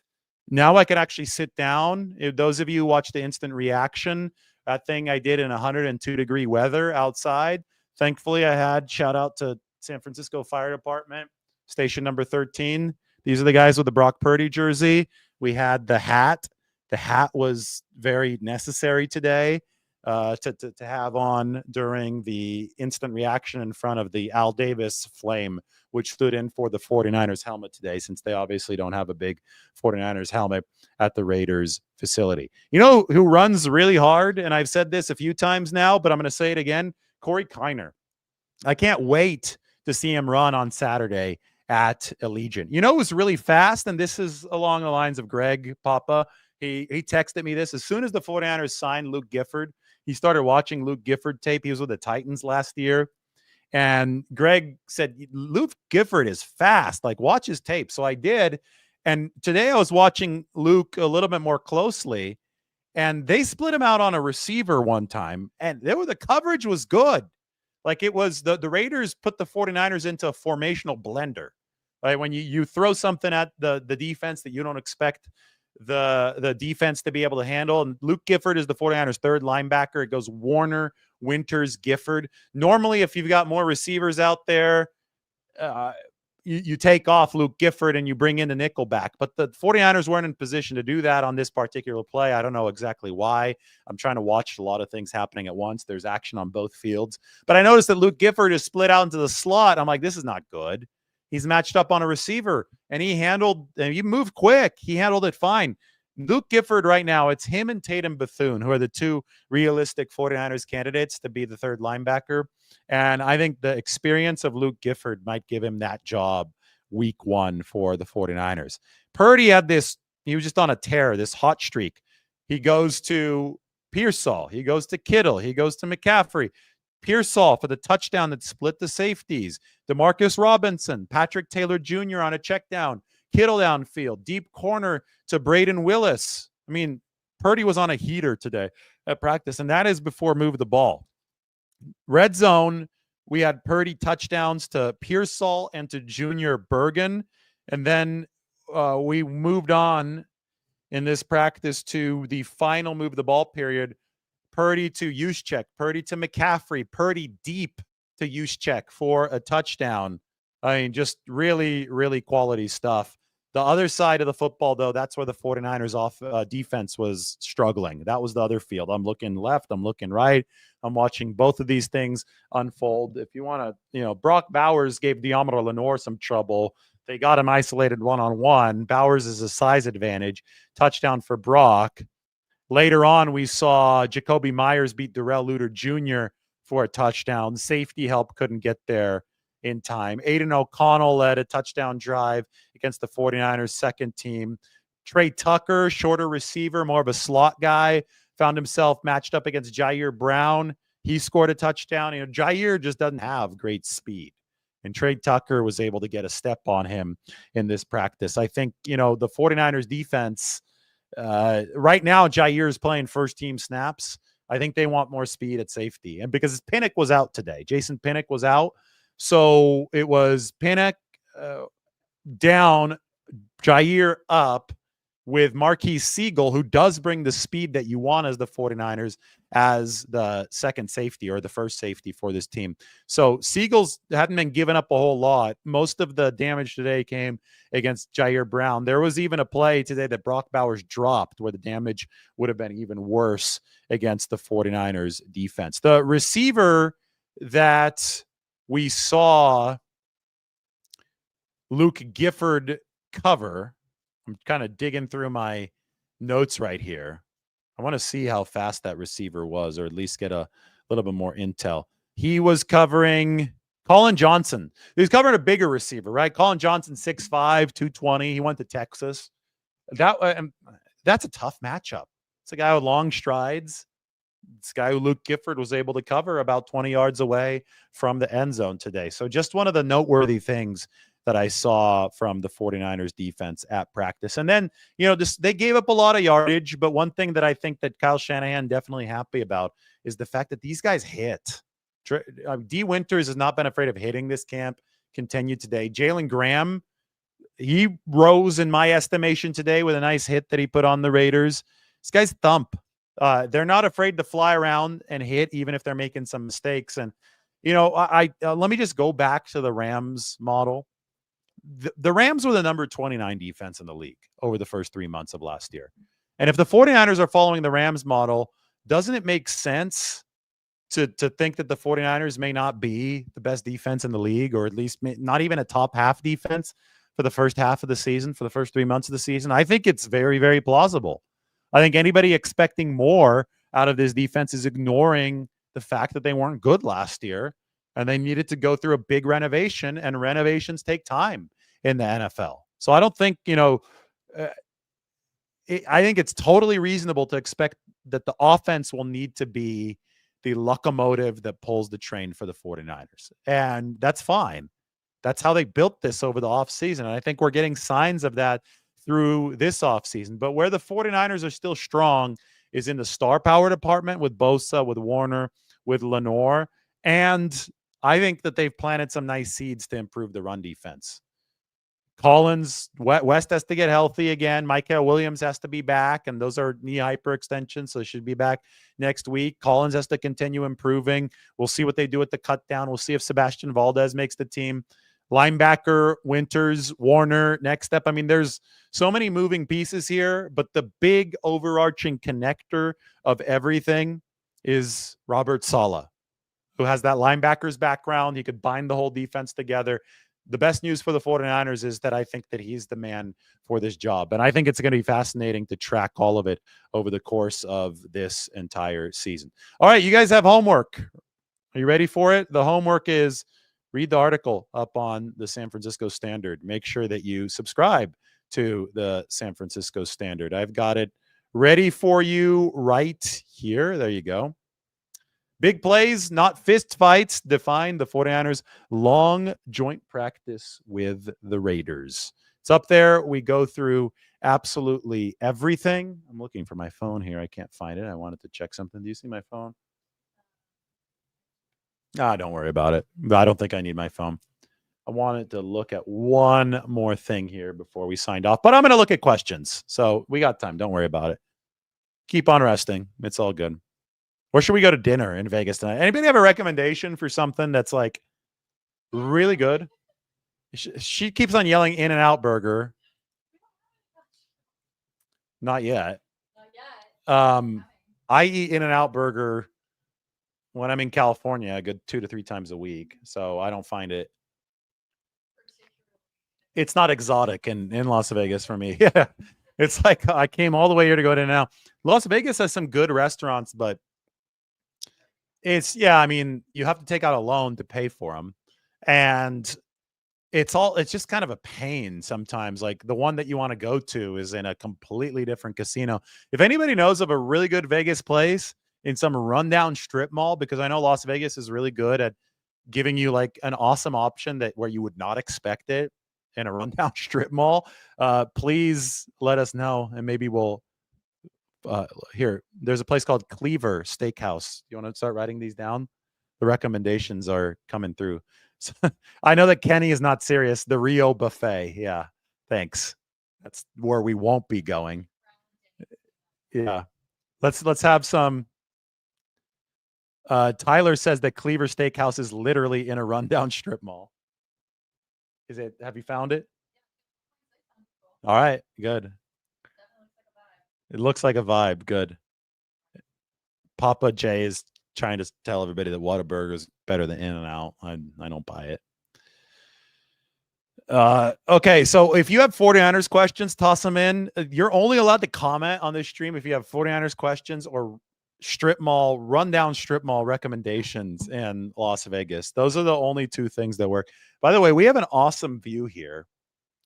now I can actually sit down. If those of you who watch the instant reaction, that thing I did in 102-degree weather outside, thankfully I had, shout out to San Francisco Fire Department, station number 13. These are the guys with the Brock Purdy jersey. We had the hat. The hat was very necessary today to have on during the instant reaction in front of the Al Davis flame, which stood in for the 49ers helmet today, since they obviously don't have a big 49ers helmet at the Raiders facility. You know who runs really hard? And I've said this a few times now, but I'm going to say it again. Corey Kiner. I can't wait to see him run on Saturday at Allegiant. You know who's really fast? And this is along the lines of Greg Papa. He texted me this. As soon as the 49ers signed Luke Gifford, he started watching Luke Gifford tape. He was with the Titans last year. And Greg said, Luke Gifford is fast. Like, watch his tape. So I did. And today I was watching Luke a little bit more closely. And they split him out on a receiver one time. And the coverage was good. Like, it was the Raiders put the 49ers into a formational blender. Right? When you throw something at the defense that you don't expect the defense to be able to handle. And Luke Gifford is the 49ers third linebacker. It goes Warner, Winters, Gifford. Normally, if you've got more receivers out there, you take off Luke Gifford and you bring in the nickel back. But the 49ers weren't in position to do that on this particular play. I don't know exactly why. I'm trying to watch a lot of things happening at once. There's action on both fields. But I noticed that Luke Gifford is split out into the slot. I'm like, this is not good. He's matched up on a receiver, and he moved quick. He handled it fine. Luke Gifford right now, it's him and Tatum Bethune, who are the two realistic 49ers candidates to be the third linebacker. And I think the experience of Luke Gifford might give him that job week 1 for the 49ers. Purdy had he was just on a tear, this hot streak. He goes to Pearsall. He goes to Kittle. He goes to McCaffrey. Pearsall for the touchdown that split the safeties. Demarcus Robinson, Patrick Taylor Jr. on a check down. Kittle downfield, deep corner to Braden Willis. I mean, Purdy was on a heater today at practice, and that is before move the ball. Red zone, we had Purdy touchdowns to Pearsall and to Junior Bergen, and then we moved on in this practice to the final move the ball period. Purdy to Juszczyk, Purdy to McCaffrey, Purdy deep to Juszczyk for a touchdown. I mean, just really, really quality stuff. The other side of the football, though, that's where the 49ers defense was struggling. That was the other field. I'm looking left. I'm looking right. I'm watching both of these things unfold. If you want to, Brock Bowers gave Deommodore Lenoir some trouble. They got him isolated one-on-one. Bowers is a size advantage. Touchdown for Brock. Later on, we saw Jacoby Myers beat Darrell Luter Jr. for a touchdown. Safety help couldn't get there in time. Aiden O'Connell led a touchdown drive against the 49ers second team. Trey Tucker, shorter receiver, more of a slot guy, found himself matched up against Jair Brown. He scored a touchdown. Jair just doesn't have great speed. And Trey Tucker was able to get a step on him in this practice. I think, the 49ers defense, right now, Jair is playing first-team snaps. I think they want more speed at safety. And because Pinnock was out today. Jason Pinnock was out. So it was Pinnock down, Jair up, with Marquise Siegel, who does bring the speed that you want as the 49ers, as the second safety or the first safety for this team. So Siegel's hadn't been given up a whole lot. Most of the damage today came against Jair Brown. There was even a play today that Brock Bowers dropped where the damage would have been even worse against the 49ers defense. The receiver that we saw Luke Gifford cover, I'm kind of digging through my notes right here. I want to see how fast that receiver was, or at least get a little bit more intel. He was covering Colin Johnson. He was covering a bigger receiver, right? Colin Johnson, 6'5", 220. He went to Texas. That's a tough matchup. It's a guy with long strides. This guy who Luke Gifford was able to cover about 20 yards away from the end zone today. So just one of the noteworthy things that I saw from the 49ers defense at practice. And then, they gave up a lot of yardage, but one thing that I think that Kyle Shanahan definitely happy about is the fact that these guys hit. D. Winters has not been afraid of hitting this camp, continued today. Jalen Graham, he rose in my estimation today with a nice hit that he put on the Raiders. This guy's thump. They're not afraid to fly around and hit, even if they're making some mistakes. And, let me just go back to the Rams model. The Rams were the number 29 defense in the league over the first 3 months of last year. And if the 49ers are following the Rams model, doesn't it make sense to think that the 49ers may not be the best defense in the league, or at least not even a top half defense for the first half of the season, for the first 3 months of the season? I think it's very, very plausible. I think anybody expecting more out of this defense is ignoring the fact that they weren't good last year and they needed to go through a big renovation, and renovations take time in the NFL. So I don't think, I think it's totally reasonable to expect that the offense will need to be the locomotive that pulls the train for the 49ers. And that's fine. That's how they built this over the offseason. And I think we're getting signs of that through this offseason. But where the 49ers are still strong is in the star power department with Bosa, with Warner, with Lenoir. And I think that they've planted some nice seeds to improve the run defense. Collins, West has to get healthy again. Michael Williams has to be back, and those are knee hyperextensions, so they should be back next week. Collins has to continue improving. We'll see what they do at the cut down. We'll see if Sebastian Valdez makes the team. Linebacker, Winters, Warner, next step. I mean, there's so many moving pieces here, but the big overarching connector of everything is Robert Saleh, who has that linebacker's background. He could bind the whole defense together. the best news for the 49ers is that I think that he's the man for this job. And I think it's going to be fascinating to track all of it over the course of this entire season. All right, you guys have homework. Are you ready for it? The homework is read the article up on the San Francisco Standard. Make sure that you subscribe to the San Francisco Standard. I've got it ready for you right here. There you go. Big plays, not fist fights, define the 49ers' long joint practice with the Raiders. It's up there. We go through absolutely everything. I'm looking for my phone here. I can't find it. I wanted to check something. Do you see my phone? Don't worry about it. I don't think I need my phone. I wanted to look at one more thing here before we signed off, but I'm going to look at questions. So we got time. Don't worry about it. Keep on resting. It's all good. Or should we go to dinner in Vegas tonight? Anybody have a recommendation for something that's like really good? She keeps on yelling In-N-Out Burger. Not yet. I eat In-N-Out Burger when I'm in California a good 2 to 3 times a week. So I don't find it. It's not exotic in Las Vegas for me. Yeah. It's like I came all the way here to go to In-N-Out. Las Vegas has some good restaurants, but I mean, you have to take out a loan to pay for them. And it's just kind of a pain sometimes. Like the one that you want to go to is in a completely different casino. If anybody knows of a really good Vegas place in some rundown strip mall, because I know Las Vegas is really good at giving you like an awesome option where you would not expect it in a rundown strip mall, please let us know. And maybe we'll, here, there's a place called Cleaver Steakhouse. You want to start writing these down? The recommendations are coming through. So, I know that Kenny is not serious. The Rio Buffet. Yeah. Thanks. That's where we won't be going. Yeah. Let's have some. Tyler says that Cleaver Steakhouse is literally in a rundown strip mall. Have you found it? All right. Good. It looks like a vibe. Good. Papa J is trying to tell everybody that Whataburger is better than In-N-Out. I don't buy it. Okay, so if you have 49ers questions, toss them in. You're only allowed to comment on this stream if you have 49ers questions or rundown strip mall recommendations in Las Vegas. Those are the only 2 things that work. By the way, we have an awesome view here.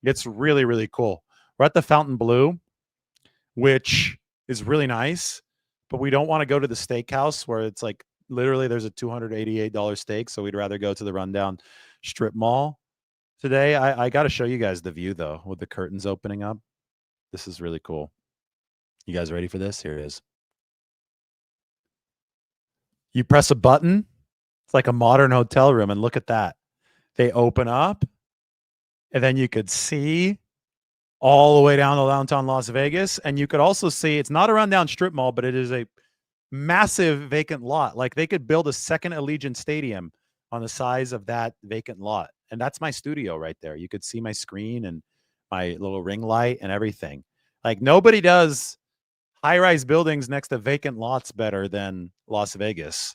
It's really, really cool. We're at the Fontainebleau, which is really nice, but we don't want to go to the steakhouse where it's like literally there's a $288 steak. So we'd rather go to the rundown strip mall today. I got to show you guys the view though, with the curtains opening up. This is really cool. You guys ready for this? Here it is. You press a button. It's like a modern hotel room. And look at that. They open up and then you could see all the way down to downtown Las Vegas. And you could also see it's not a rundown strip mall, but it is a massive vacant lot. Like they could build a second Allegiant Stadium on the size of that vacant lot. And that's my studio right there. You could see my screen and my little ring light and everything. Like nobody does high-rise buildings next to vacant lots better than Las Vegas.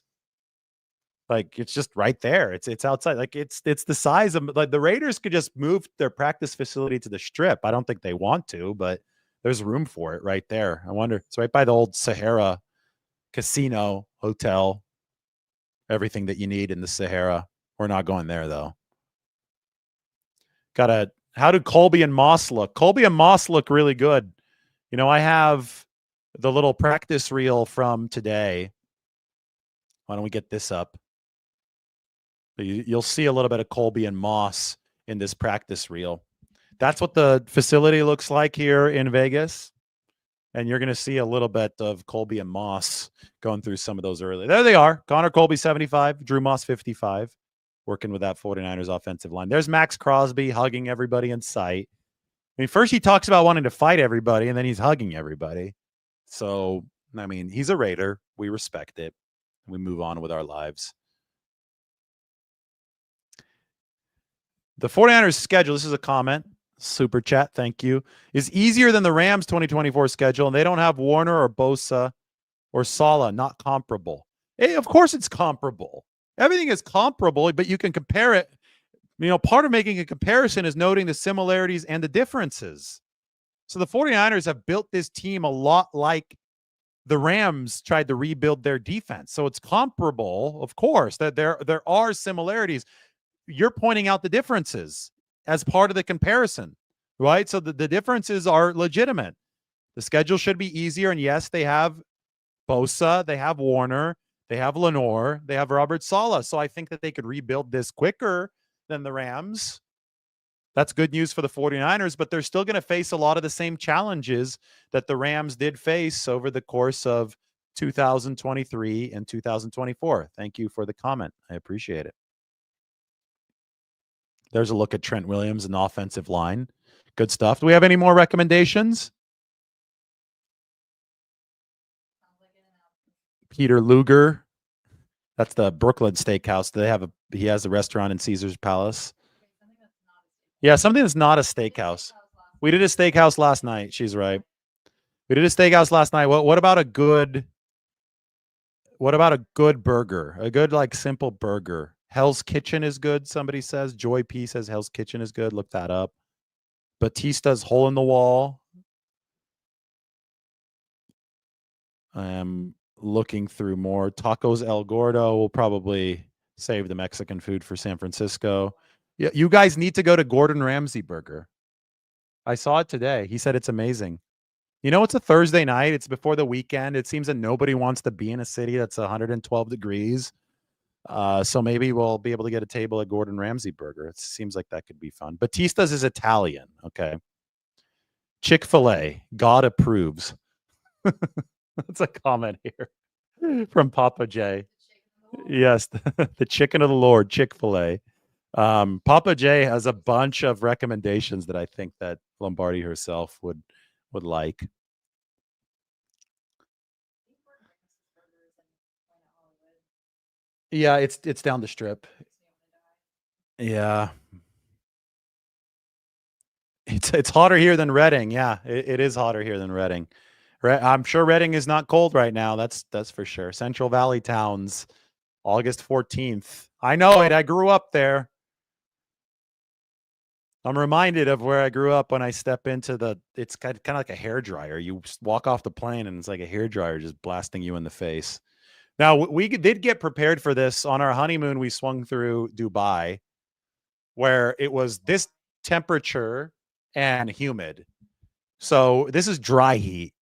Like it's just right there. It's outside. Like it's the size of like the Raiders could just move their practice facility to the Strip. I don't think they want to, but there's room for it right there. I wonder. It's right by the old Sahara Casino Hotel. Everything that you need in the Sahara. We're not going there though. How do Colby and Moss look? Colby and Moss look really good. You know, I have the little practice reel from today. Why don't we get this up? You'll see a little bit of Colby and Moss in this practice reel. That's what the facility looks like here in Vegas. And you're going to see a little bit of Colby and Moss going through some of those early. There they are. Connor Colby, 75. Drew Moss, 55. Working with that 49ers offensive line. There's Maxx Crosby hugging everybody in sight. I mean, first he talks about wanting to fight everybody, and then he's hugging everybody. So, I mean, he's a Raider. We respect it. We move on with our lives. The 49ers schedule, this is a comment, super chat, thank you, is easier than the Rams 2024 schedule, and they don't have Warner or Bosa or Salah, not comparable. Hey, of course it's comparable. Everything is comparable, but you can compare it Part of making a comparison is noting the similarities and the differences. So the 49ers have built this team a lot like the Rams tried to rebuild their defense. So it's comparable, of course, that there are similarities. You're pointing out the differences as part of the comparison, right? So the differences are legitimate. The schedule should be easier. And yes, they have Bosa, they have Warner, they have Lenore, they have Robert Saleh. So I think that they could rebuild this quicker than the Rams. That's good news for the 49ers, but they're still going to face a lot of the same challenges that the Rams did face over the course of 2023 and 2024. Thank you for the comment. I appreciate it. There's a look at Trent Williams and the offensive line. Good stuff. Do we have any more recommendations? Peter Luger. That's the Brooklyn Steakhouse. He has a restaurant in Caesar's Palace. Yeah, something that's not a steakhouse. We did a steakhouse last night. She's right. We did a steakhouse last night. What about a good burger? A good, like, simple burger. Hell's Kitchen is good, somebody says. Joy P says Hell's Kitchen is good. Look that up. Batista's Hole in the Wall. I am looking through more. Tacos El Gordo. We'll probably save the Mexican food for San Francisco. Yeah, you guys need to go to Gordon Ramsay Burger. I saw it today. He said it's amazing. It's a Thursday night. It's before the weekend. It seems that nobody wants to be in a city that's 112 degrees. So maybe we'll be able to get a table at Gordon Ramsay Burger. It seems like that could be fun. Batista's is Italian. Okay. Chick-fil-A. God approves. That's a comment here from Papa J. Yes, the chicken of the Lord, Chick-fil-A. Papa J has a bunch of recommendations that I think that Lombardi herself would like. Yeah, it's down the strip. Yeah. It's hotter here than Reading. Yeah, it is hotter here than Reading. I'm sure Reading is not cold right now. That's for sure. Central Valley Towns, August 14th. I know it. I grew up there. I'm reminded of where I grew up when I step into it's kind of like a hairdryer. You walk off the plane and it's like a hairdryer just blasting you in the face. Now, we did get prepared for this. On our honeymoon, we swung through Dubai, where it was this temperature and humid. So this is dry heat.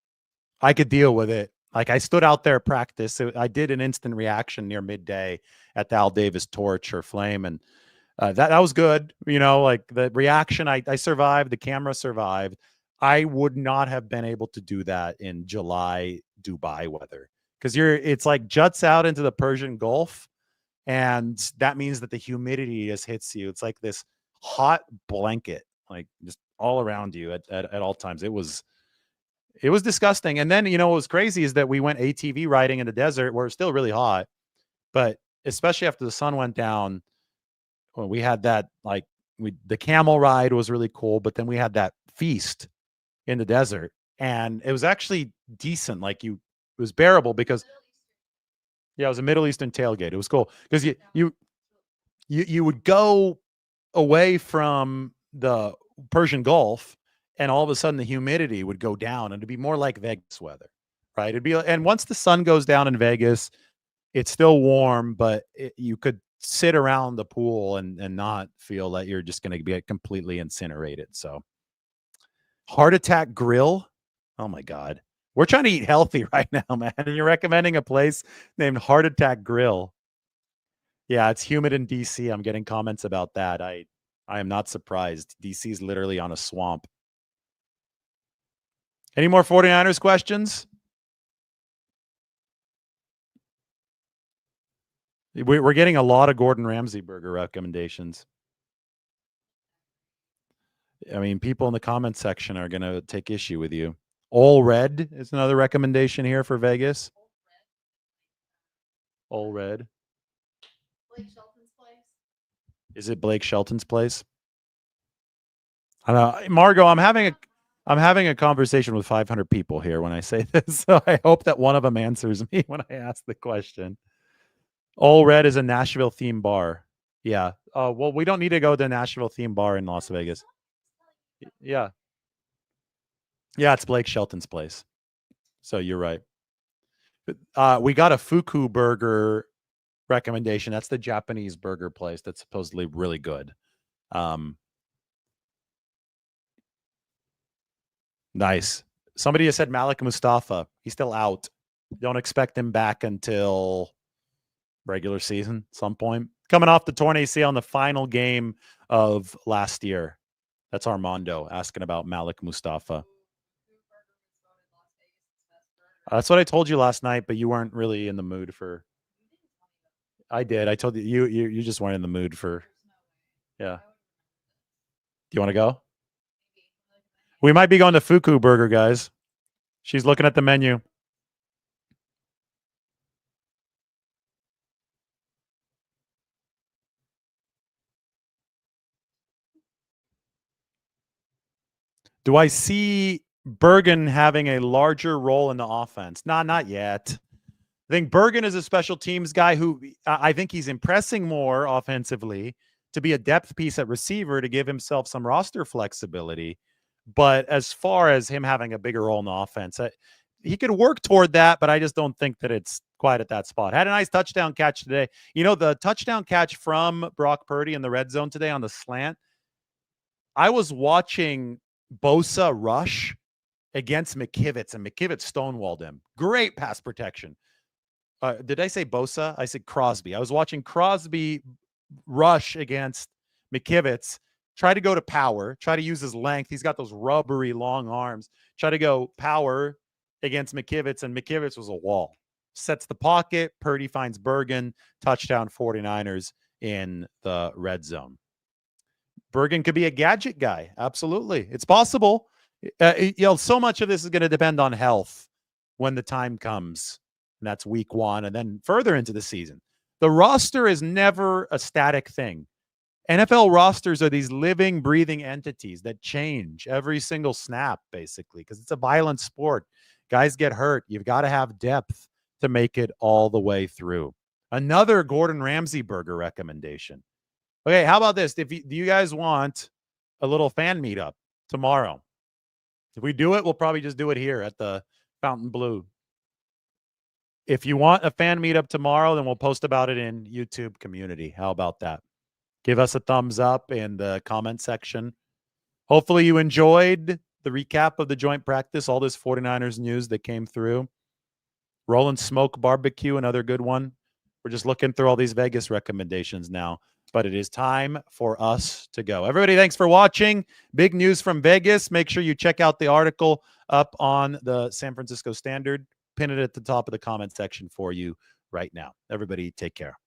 I could deal with it. Like, I stood out there practice. I did an instant reaction near midday at the Al Davis Torch or Flame, and that was good. Like the reaction, I survived. The camera survived. I would not have been able to do that in July Dubai weather, because it's like juts out into the Persian Gulf, and that means that the humidity just hits you. It's like this hot blanket, like just all around you at all times. It was disgusting. And then, what was crazy is that we went ATV riding in the desert where it's still really hot, but especially after the sun went down, well, we had that, the camel ride was really cool, but then we had that feast in the desert, and it was actually decent. It was bearable because, yeah, it was a Middle Eastern tailgate. It was cool because you would go away from the Persian Gulf, and all of a sudden the humidity would go down, and it'd be more like Vegas weather, right? And once the sun goes down in Vegas, it's still warm, but you could sit around the pool and not feel that you're just going to be completely incinerated. So, Heart Attack Grill. Oh my God. We're trying to eat healthy right now, man. And you're recommending a place named Heart Attack Grill. Yeah, it's humid in DC. I'm getting comments about that. I am not surprised. DC is literally on a swamp. Any more 49ers questions? We're getting a lot of Gordon Ramsay burger recommendations. I mean, people in the comment section are going to take issue with you. All Red is another recommendation here for Vegas. All Red. Blake Shelton's place. Is it Blake Shelton's place? I know, Margot, I'm having a conversation with 500 people here when I say this, so I hope that one of them answers me when I ask the question. All Red is a Nashville themed bar. Yeah. Well, we don't need to go to the Nashville theme bar in Las Vegas. Yeah. Yeah, it's Blake Shelton's place. So you're right. We got a Fuku burger recommendation. That's the Japanese burger place that's supposedly really good. Nice. Somebody has said Malik Mustafa. He's still out. Don't expect him back until regular season, some point. Coming off the torn ACL in the final game of last year. That's Armando asking about Malik Mustafa. That's what I told you last night, but you weren't really in the mood for. I did. I told you you just weren't in the mood for. Yeah. Do you want to go? We might be going to Fuku Burger, guys. She's looking at the menu. Do I see Bergen having a larger role in the offense? Nah, not yet. I think Bergen is a special teams guy who I think he's impressing more offensively to be a depth piece at receiver to give himself some roster flexibility. But as far as him having a bigger role in the offense, he could work toward that, but I just don't think that it's quite at that spot. Had a nice touchdown catch today. You know, the touchdown catch from Brock Purdy in the red zone today on the slant. I was watching Bosa rush against McKivitz, and McKivitz stonewalled him. Great pass protection. Did I say Bosa? I said Crosby. I was watching Crosby rush against McKivitz, try to go to power, try to use his length. He's got those rubbery long arms. Try to go power against McKivitz, and McKivitz was a wall. Sets the pocket. Purdy finds Bergen. Touchdown 49ers in the red zone. Bergen could be a gadget guy. Absolutely. It's possible. So much of this is going to depend on health when the time comes. And that's week 1 and then further into the season. The roster is never a static thing. NFL rosters are these living, breathing entities that change every single snap, basically, because it's a violent sport. Guys get hurt. You've got to have depth to make it all the way through. Another Gordon Ramsay burger recommendation. Okay, how about this? Do you guys want a little fan meetup tomorrow? If we do it, we'll probably just do it here at the Fountain Blue. If you want a fan meetup tomorrow, then we'll post about it in YouTube community. How about that? Give us a thumbs up in the comment section. Hopefully you enjoyed the recap of the joint practice, all this 49ers news that came through. Rollin' Smoke Barbecue, another good one. We're just looking through all these Vegas recommendations now, but it is time for us to go. Everybody, thanks for watching. Big news from Vegas. Make sure you check out the article up on the San Francisco Standard. Pin it at the top of the comment section for you right now. Everybody, take care.